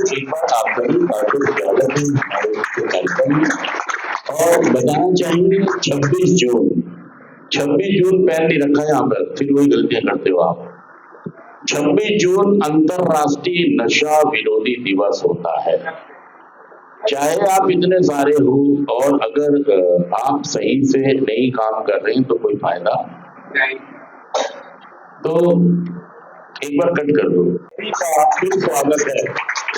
एक बार आपका भी हार्दिक स्वागत है हमारे इस कार्यक्रम में। और बताना चाहेंगे 26 जून पैर नहीं रखा यहाँ पर, फिर वही गलतियां करते हो आप। 26 जून अंतरराष्ट्रीय नशा विरोधी दिवस होता है। चाहे आप इतने सारे हो और अगर आप सही से नहीं काम कर रहे हैं तो कोई फायदा नहीं। तो एक बार कट कर दो। फिर स्वागत है।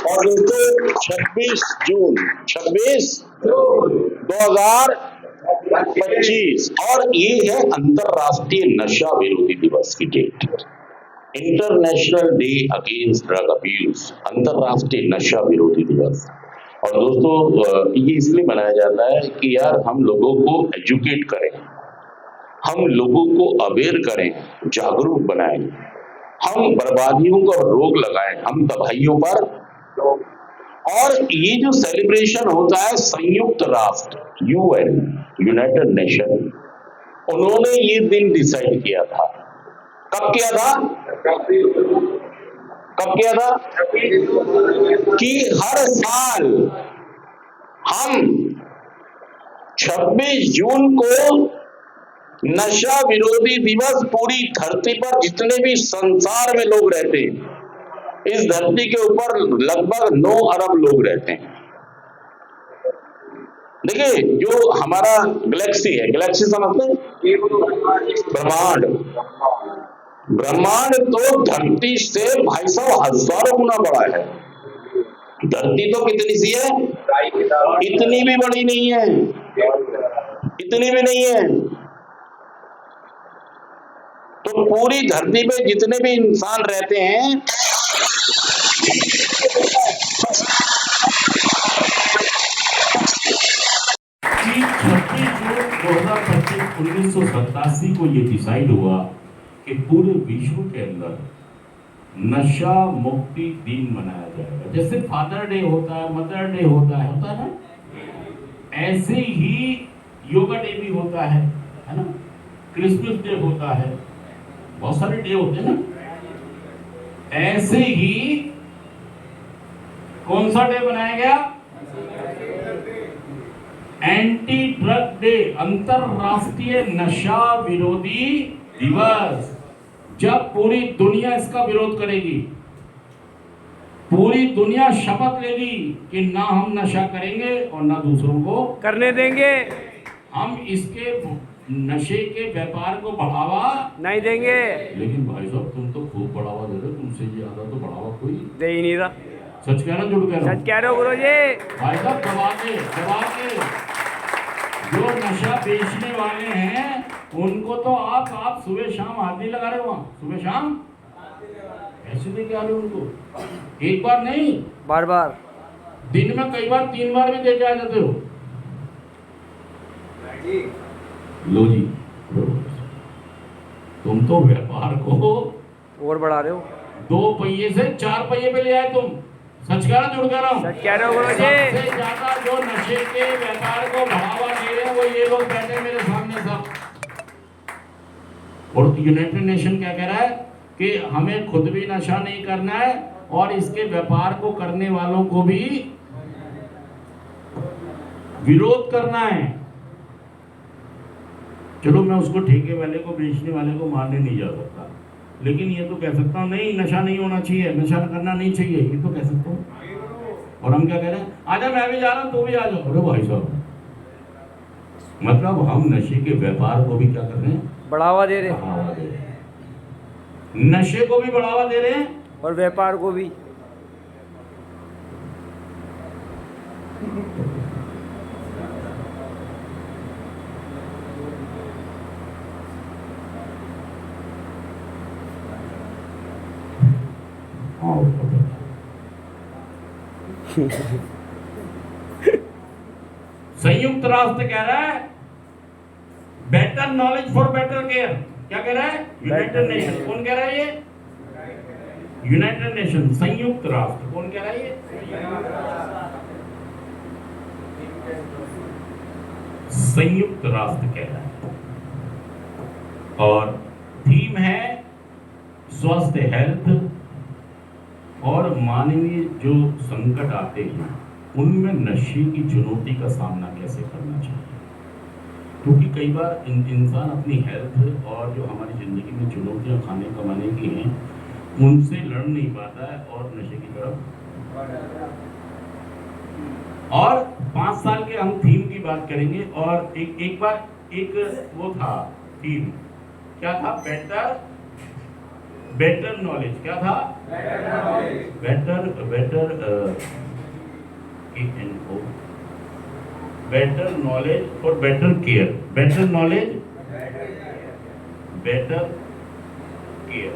और दोस्तों 26 जून 2025 और ये है अंतरराष्ट्रीय नशा विरोधी दिवस की date. International day against drug abuse, अंतरराष्ट्रीय नशा विरोधी दिवस। और दोस्तों ये इसलिए मनाया जाता है कि यार हम लोगों को एजुकेट करें, हम लोगों को अवेयर करें, जागरूक बनाएं, हम बर्बादियों को रोक लगाएं, हम तबाहियों पर। और ये जो सेलिब्रेशन होता है संयुक्त राष्ट्र यूएन, यूनाइटेड नेशन, उन्होंने ये दिन डिसाइड किया था। कब किया था? कब किया था? कि हर साल हम 26 जून को नशा विरोधी दिवस पूरी धरती पर जितने भी संसार में लोग रहते हैं, इस धरती के ऊपर लगभग 9 अरब लोग रहते हैं। देखिए जो हमारा गैलेक्सी है, गैलेक्सी समझते हैं? ब्रह्मांड, ब्रह्मांड तो धरती से भाई साहब हजारों गुना बड़ा है। धरती तो कितनी सी है? इतनी भी बड़ी नहीं है, इतनी भी नहीं है। तो पूरी धरती पे जितने भी इंसान रहते हैं, कि 26 जून 2025 1987 को ये डिसाइड हुआ कि पूरे विश्व के अंदर नशा मुक्ति दिन मनाया जाएगा। जैसे फादर डे होता है, मदर डे होता है ना, ऐसे ही योगा डे भी होता है ना, क्रिसमस डे होता है, बहुत सारे डे होते हैं ना। ऐसे ही कौन सा डे बनाया गया? एंटी ड्रग डे, अंतरराष्ट्रीय नशा विरोधी दिवस। जब पूरी दुनिया इसका विरोध करेगी, पूरी दुनिया शपथ लेगी कि ना हम नशा करेंगे और ना दूसरों को करने देंगे, हम इसके नशे के व्यापार को बढ़ावा नहीं देंगे। लेकिन भाई साहब तुम तो खूब बढ़ावा दे रहे हो, तुमसे ज्यादा तो बढ़ावा कोई दे ही नहीं रहा। सच कह रहा, झूठ कह रहा? सच कह रहे हो गुरु जी। भाई साहब दबा के जो नशा बेचने वाले हैं उनको तो आप सुबह शाम हाथ नहीं लगा रहे हो। वहां सुबह शाम ऐसे दे के आ रहे हो उनको, एक बार नहीं बार बार, दिन में कई बार 3 बार भी दे के आ जाते हो। लो जी, तुम तो व्यापार को और बढ़ा रहे हो, 2 पहिए से 4 पहिए पे ले आए तुम। सच कह रहा, झूठ कह रहा हूं? सच कह रहे हो गुरु जी। सबसे ज्यादा जो नशे के व्यापार को बढ़ावा दे रहे हैं वो ये लोग बैठे मेरे सामने सब। और यूनाइटेड नेशन क्या कह रहा है कि हमें खुद भी नशा नहीं करना है और इसके व्यापार को करने वालों को भी विरोध करना है। चलो मैं उसको ठेके वाले को, बेचने वाले को मारने नहीं जा सकता, लेकिन ये तो कह सकता हूँ नहीं नशा नहीं होना चाहिए, नशा करना नहीं चाहिए, ये तो कह सकता हूँ। और हम क्या कह रहे हैं? आजा, मैं भी जा रहा हूँ, तू भी आ जाओ। अरे भाई साहब, मतलब हम नशे के व्यापार को भी क्या कर रहे हैं? बढ़ावा दे रहे हैं, बढ़ावा दे रहे हैं। नशे को भी बढ़ावा दे रहे हैं और व्यापार को भी। संयुक्त राष्ट्र कह रहा है better knowledge for better care. क्या कह रहा है? United nation. कौन कह रहा है ये? यूनाइटेड नेशन, संयुक्त राष्ट्र। कौन कह रहा है ये? संयुक्त राष्ट्र कह रहा है। और थीम है स्वस्थ हेल्थ, और मानवीय जो संकट आते हैं उनमें नशे की चुनौती का सामना कैसे करना चाहिए, क्योंकि कई बार इंसान अपनी हेल्थ और जो हमारी ज़िंदगी में चुनौतियां खाने कमाने की हैं उनसे लड़ नहीं पाता है और नशे की तरफ। और 5 साल के हम थीम की बात करेंगे और एक बार एक वो था थीम, क्या था? Better knowledge. क्या था? बेटर बेटर नॉलेज और better care. Better knowledge, better care.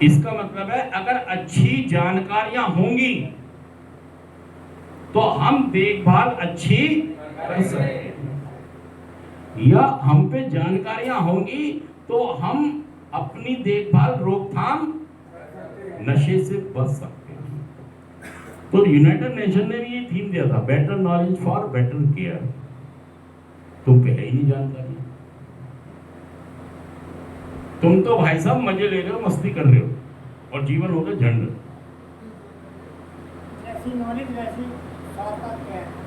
इसका मतलब है अगर अच्छी जानकारियां होंगी तो हम देखभाल अच्छी कर सकते हैं, या हम पे जानकारियां होंगी तो हम अपनी देखभाल रोकथाम नशे से बच सकते हैं। तो यूनाइटेड नेशन ने भी ये थीम दिया था, better knowledge for better care. तुम पे है ही नहीं जानकारी, तुम तो भाई साहब मजे ले रहे हो, मस्ती कर रहे हो और जीवन हो गया झंड।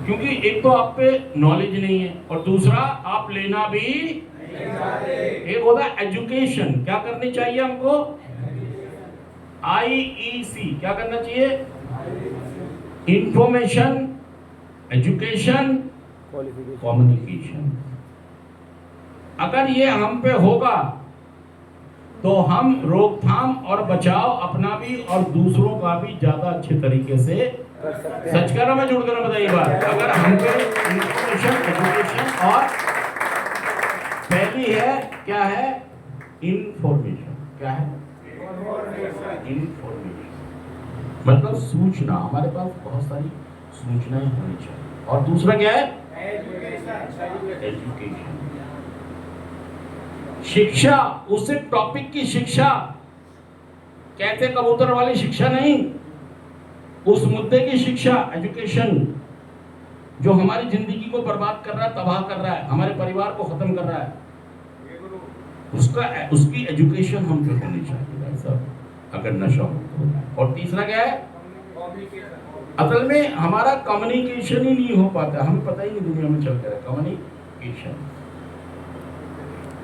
क्योंकि एक तो आप पे नॉलेज नहीं है और दूसरा आप लेना भी एक होता है एजुकेशन। क्या करनी चाहिए हमको? IEC। क्या करना चाहिए? Information, education, communication. अगर ये हम पे होगा तो हम रोकथाम और बचाव अपना भी और दूसरों का भी ज्यादा अच्छे तरीके से सच कह रहा मैं, जुड़ कर बताइए बात। अगर हम पे इंफॉर्मेशन, एजुकेशन और पहली है क्या है? इंफॉर्मेशन। क्या है? इंफॉर्मेशन मतलब सूचना। हमारे पास बहुत सारी सूचनाएं होनी चाहिए। और दूसरा क्या है? एजुकेशन, शिक्षा। उस टॉपिक की शिक्षा, कहते कबूतर वाली शिक्षा नहीं, उस मुद्दे की शिक्षा, एजुकेशन, जो हमारी जिंदगी को बर्बाद कर रहा है, तबाह कर रहा है, हमारे परिवार को खत्म कर रहा है, उसकी एजुकेशन हम पे होनी चाहिए भाई साहब, अगर नशा हो। और तीसरा क्या है? असल में हमारा कम्युनिकेशन ही नहीं हो पाता, हमें पता ही नहीं दुनिया में चल रहा है।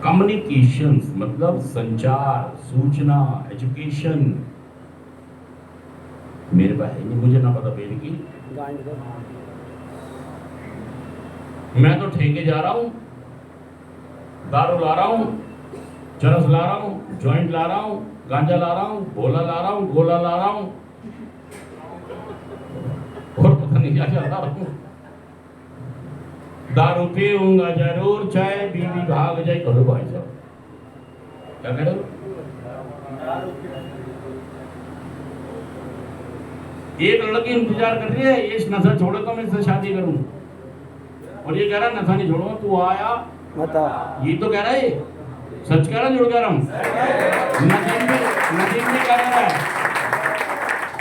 कम्युनिकेशन मतलब संचार, सूचना, एजुकेशन। मेरे पास है नहीं, मुझे ना पता पेड़ की, मैं तो ठेके जा रहा हूं, दारू ला रहा हूं, चरस ला रहा हूं, जॉइंट ला रहा हूं, गांजा ला रहा हूं, भोला ला रहा हूं, गोला ला रहा हूं और पता नहीं क्या ला रहा हूं। दारू पीऊंगा जरूर, चाहे बीवी भाग जाए। करो भाई साहब, क्या करो? एक लड़की इंतजार कर रही है, ये नशा छोड़े तो मैं इससे शादी करूं, और ये कह रहा नशा नहीं छोड़ूंगा, तू आया बता। ये तो कह रहा है, सच कह रहा, जुड़ कह रहा हूं। नदीम भी कह रहा है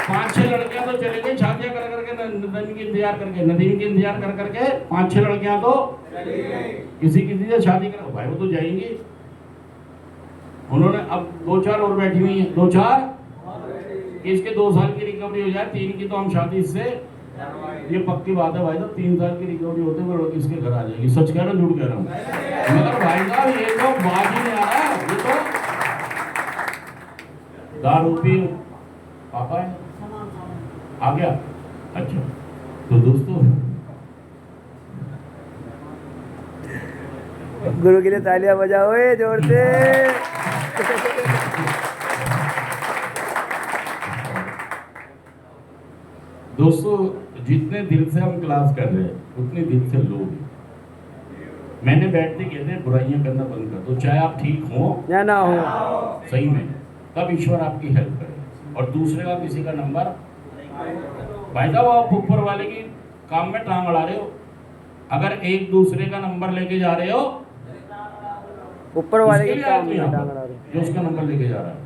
5-6 लड़कियां तो चले गई शादियां कर करके, नदीम की इंतजार करके, नदीम की इंतजार कर करके 5-6 लड़कियां तो किसी से शादी कर। भाई वो तो जाएंगी, उन्होंने अब 2-4 और बैठी हुई है, 2-4 इसके 2 साल की रिकवरी हो जाए, 3 की तो हम शादी इससे, ये पक्की बात है भाई साहब, 3 साल की रिकवरी होते हुए लड़की इसके घर आ जाएगी। सच कह रहा हूं, झूठ कह रहा हूं? मगर भाई साहब ये तो बात ही नहीं आ रहा है, ये तो दारू पी पापा है आ गया। अच्छा तो दोस्तों, गुरु के लिए तालियां बजाओ जोर से। दोस्तों जितने दिल से हम क्लास कर रहे हैं उतने दिल से लोग हैं। मैंने बैठते कहते हैं बुराइयां करना बंद कर दो, चाहे आप ठीक हो या ना हो, सही में, तब ईश्वर आपकी हेल्प करे। और दूसरे का किसी का नंबर, भाई साहब आप ऊपर वाले की काम में टांग अड़ा रहे हो। अगर एक दूसरे का नंबर लेके जा रहे हो, ऊपर वाले के काम में यहाँ टांग पर अड़ा रहे। जो उसका नंबर लेके जा रहा है,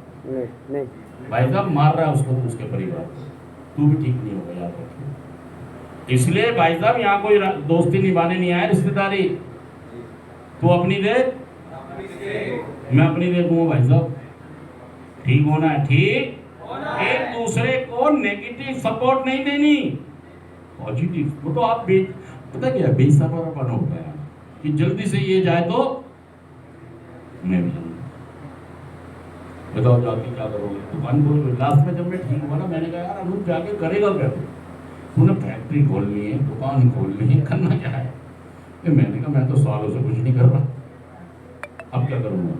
नहीं भाई साहब मार रहा है उसको, उसके परिवार को, तू भी ठीक नहीं होगा, याद रखिए। इसलिए भाई साहब यहाँ कोई दोस्ती निभाने नहीं आया, रिश्तेदारी। तू अपनी दे, मैं अपनी देखूंगा भाई साहब, ठीक होना है ठीक एक दूसरे को नेगेटिव सपोर्ट नहीं देनी, पॉजिटिव। वो तो आप पता क्या बेसब्रपन होता है कि जल्दी से ये जाए तो मैं भी जाऊंगा। बताओ जाके क्या करोगे? दुकान खोल। लास्ट में जब मैं ठीक हुआ ना, मैंने कहा यार अनूप जाके करेगा क्या? तूने फैक्ट्री खोलनी है, दुकान खोलनी है, करना क्या है? मैंने कहा मैं तो सालों से कुछ नहीं कर रहा, अब क्या करूंगा?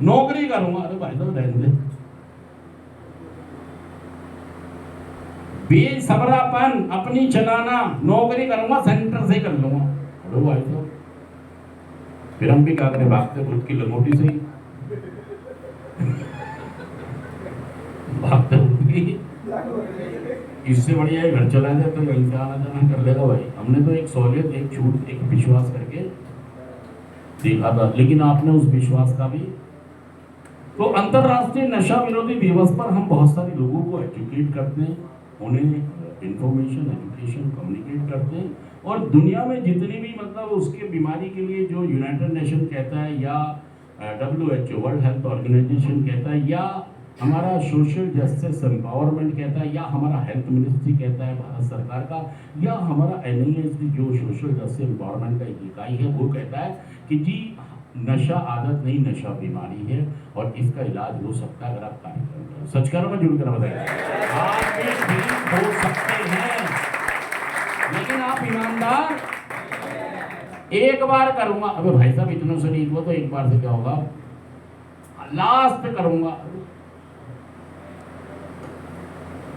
नौकरी करूंगा। अरे भाई साहब रहने दे। बेसब्रापन अपनी चलाना, नौकरी करूंगा सेंटर से कर लूंगा। अरे भाई साहब फिर हम भी क्या करें, भागते खुद की लंगोटी से ही भागते खुद की। इससे बढ़िया है घर चला जाए तो यहीं से आना जाना कर लेगा भाई। हमने तो एक सहूलियत, एक छूट, एक विश्वास करके देखा था, लेकिन आपने उस विश्वास का भी। तो अंतरराष्ट्रीय नशा विरोधी दिवस पर हम बहुत सारे लोगों को एजुकेट करते हैं, उन्हें इंफॉर्मेशन, एजुकेशन, कम्युनिकेट करते हैं। और दुनिया में जितनी भी मतलब उसके बीमारी के लिए जो यूनाइटेड नेशन कहता है, या WHO वर्ल्ड हेल्थ ऑर्गेनाइजेशन कहता है, या हमारा सोशल जस्टिस एम्पावरमेंट कहता है, या हमारा हेल्थ मिनिस्ट्री कहता है भारत सरकार का, या हमारा NIST जो सोशल जस्टिस एम्पावरमेंट का इकाई है, वो कहता है कि जी नशा आदत नहीं, नशा बीमारी है और इसका इलाज हो सकता है अगर आप कार्य करते हैं। सच करो, मैं जुड़ कर बताइए, आप भी ठीक हो सकते हैं, लेकिन आप ईमानदार। एक बार करूंगा, अबे भाई साहब इतनों से नहीं हुआ तो एक बार से क्या होगा? लास्ट करूंगा।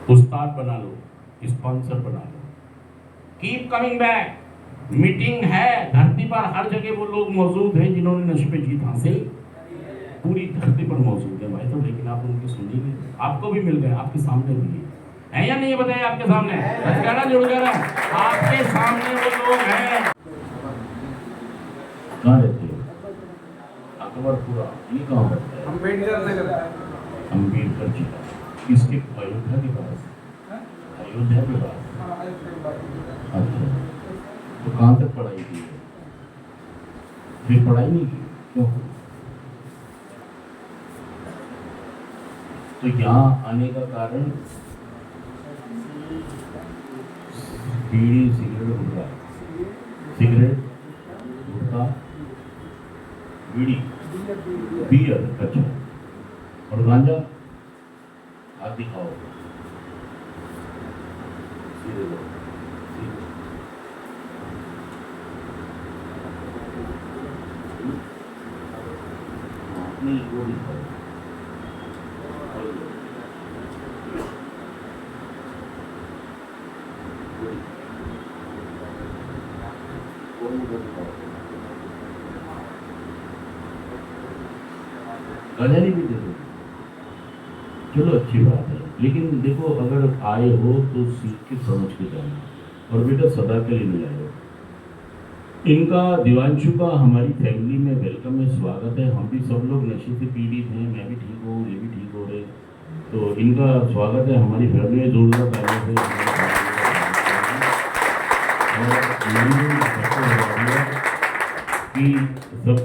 उस्ताद बना लो, स्पॉन्सर बना लो, कीप कमिंग बैक। मीटिंग है धरती पर, हर जगह वो लोग मौजूद हैं जिन्होंने नशे पे जीत हासिल, पूरी धरती पर मौजूद है भाई। तो लेकिन आप उनकी सुनिए, आपको भी मिल गए, आपके सामने भी है या नहीं? बताइए, आपके सामने जुड़ गया, आपके सामने वो लोग हैं। कहाँ रहते हो? अकबरपुरा, ये कहाँ रहता है? अम्बेडकर जी का। किसके? अयोध्या के पास। अयोध्या के पास। अच्छा, तो कहाँ तक पढ़ाई की है? फिर पढ़ाई नहीं की, क्यों? तो यहाँ आने का कारण बीड़ी, सिगरेट, गुटखा, सिगरेट, गुटखा, बीड़ी, बियर, अच्छा, और गांजा। हाथ दिखाओ, सीधे लो, सीधे। नहीं, वो दिखाओ। गले भी दे दो, चलो अच्छी बात है, लेकिन देखो अगर आए हो तो सीख के समझ के जाना, और बेटा सदा के लिए नहीं आए हो। इनका दिवांशु का हमारी फैमिली में वेलकम है, स्वागत है। हम भी सब लोग नशे से पीड़ित हैं, मैं भी ठीक हूँ, ये भी ठीक हो रहे, तो इनका स्वागत है हमारी फैमिली में। जोरदार तालियों से कि सब